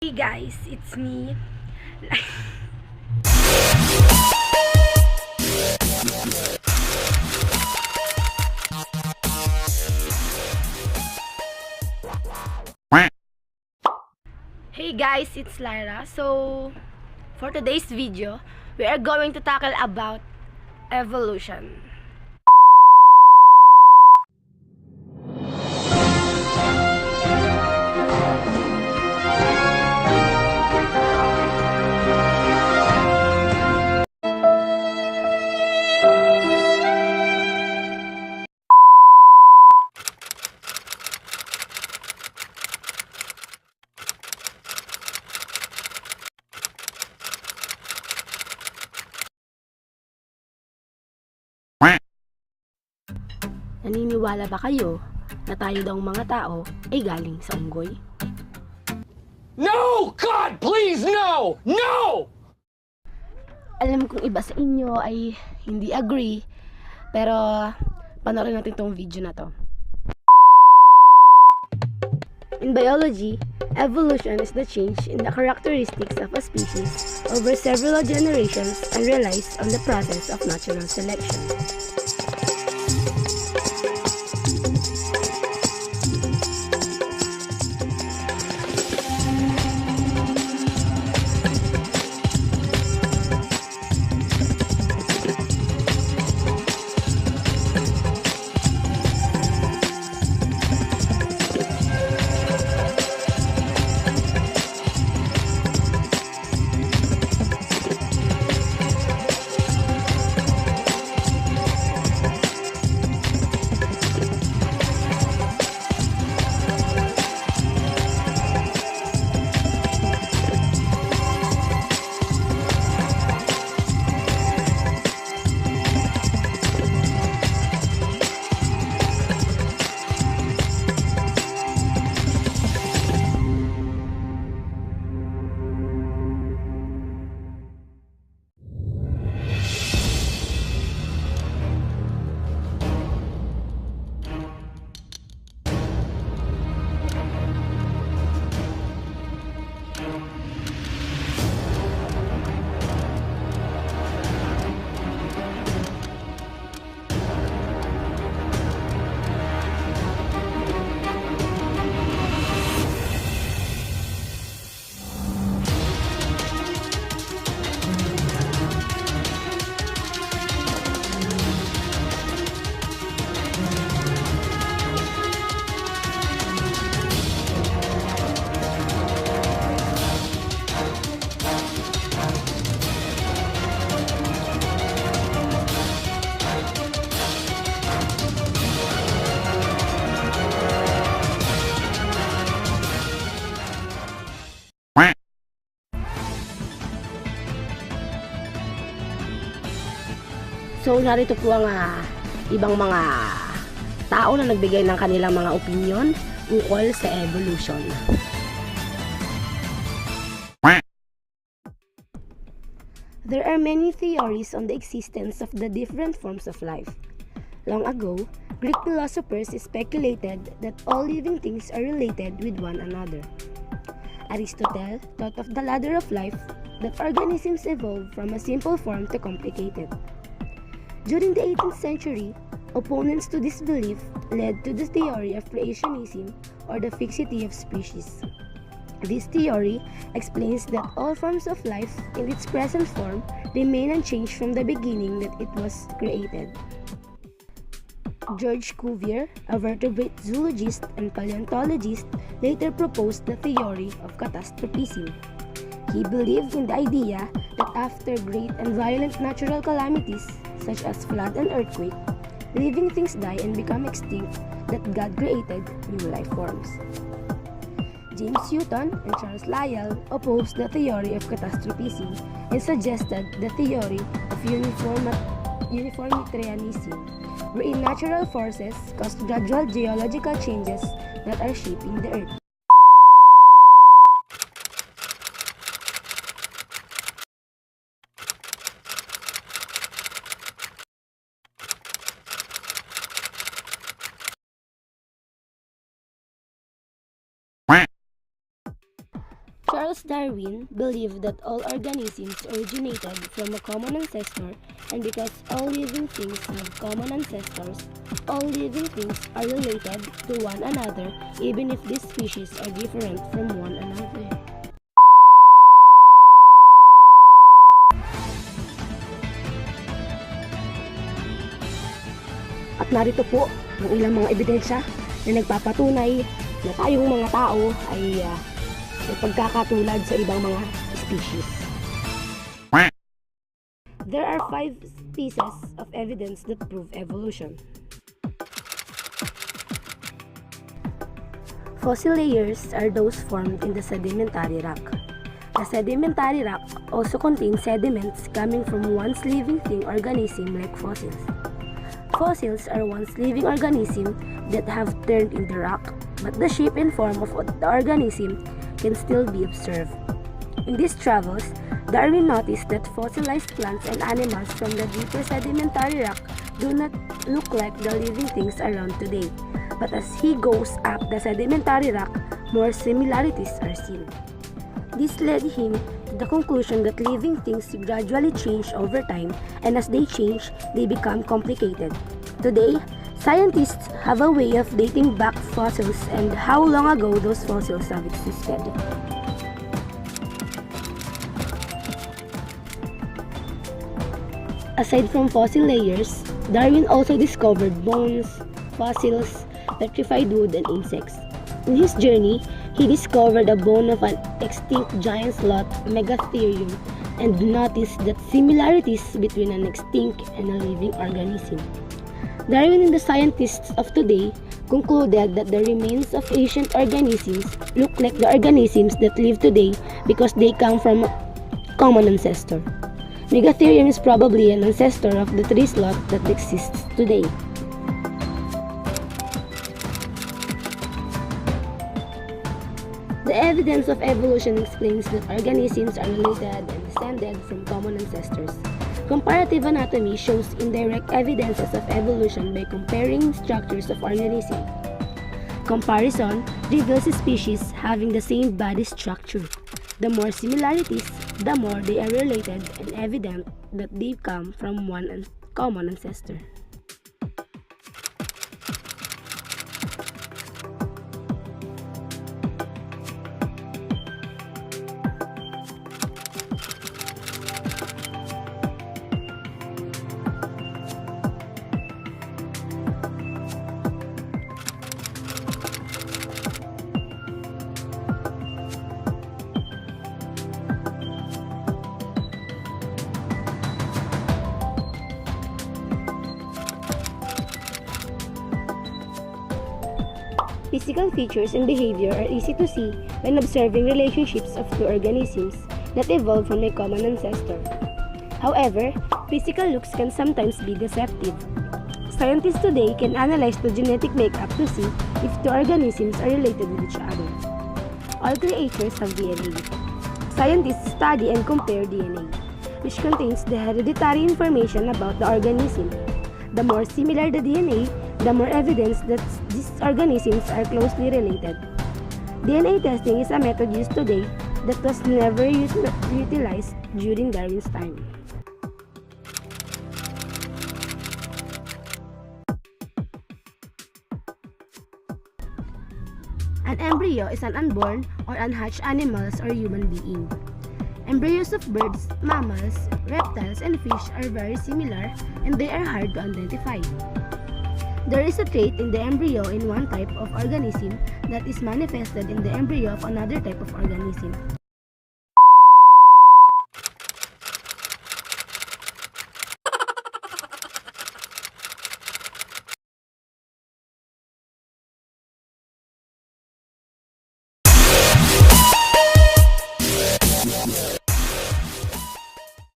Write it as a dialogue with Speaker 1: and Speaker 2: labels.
Speaker 1: Hey guys, it's me. Hey guys, it's Lyra. So, for today's video, we are going to tackle about evolution. Naniniwala ba kayo na tayo daw mga tao ay galing sa unggoy?
Speaker 2: No! God, please, no! No!
Speaker 1: Alam kong iba sa inyo ay hindi agree, pero panoorin natin tong video na to. In biology, evolution is the change in the characteristics of a species over several generations and relies on the process of natural selection. So narito po ang ibang mga tao na nagbigay ng kanilang mga opinion ukol sa evolution. There are many theories on the existence of the different forms of life. Long ago, Greek philosophers speculated that all living things are related with one another. Aristotle thought of the ladder of life, that organisms evolve from a simple form to complicated. During the 18th century, opponents to this belief led to the theory of creationism or the fixity of species. This theory explains that all forms of life in its present form remain unchanged from the beginning that it was created. George Cuvier, a vertebrate zoologist and paleontologist, later proposed the theory of catastrophism. He believed in the idea that after great and violent natural calamities, such as flood and earthquake, living things die and become extinct, that God created new life forms. James Newton and Charles Lyell opposed the theory of catastrophism and suggested the theory of uniformitarianism, wherein natural forces cause gradual geological changes that are shaping the earth. Charles Darwin believed that all organisms originated from a common ancestor, and because all living things have common ancestors, all living things are related to one another even if these species are different from one another. At narito po ang ilang mga ebidensya na nagpapatunay na tayong mga tao ay may pagkakatulad sa ibang mga species. There are 5 pieces of evidence that prove evolution. Fossil layers are those formed in the sedimentary rock. The sedimentary rock also contains sediments coming from once living thing organism like fossils. Fossils are once living organisms that have turned into rock, but the shape and form of the organism can still be observed. In these travels, Darwin noticed that fossilized plants and animals from the deeper sedimentary rock do not look like the living things around today, but as he goes up the sedimentary rock, more similarities are seen. This led him to the conclusion that living things gradually change over time, and as they change, they become complicated. Today, scientists have a way of dating back fossils and how long ago those fossils have existed. Aside from fossil layers, Darwin also discovered bones, fossils, petrified wood, and insects. In his journey, he discovered a bone of an extinct giant sloth, Megatherium, and noticed that similarities between an extinct and a living organism. Darwin and the scientists of today concluded that the remains of ancient organisms look like the organisms that live today because they come from a common ancestor. Megatherium is probably an ancestor of the tree sloth that exists today. The evidence of evolution explains that organisms are related and descended from common ancestors. Comparative anatomy shows indirect evidences of evolution by comparing structures of organisms. Comparison reveals species having the same body structure. The more similarities, the more they are related and evident that they come from one common ancestor. Physical features and behavior are easy to see when observing relationships of two organisms that evolved from a common ancestor. However, physical looks can sometimes be deceptive. Scientists today can analyze the genetic makeup to see if two organisms are related with each other. All creatures have DNA. Scientists study and compare DNA, which contains the hereditary information about the organism. The more similar the DNA, the more evidence that these organisms are closely related. DNA testing is a method used today that was never utilized during Darwin's time. An embryo is an unborn or unhatched animals or human being. Embryos of birds, mammals, reptiles, and fish are very similar and they are hard to identify. There is a trait in the embryo in one type of organism that is manifested in the embryo of another type of organism.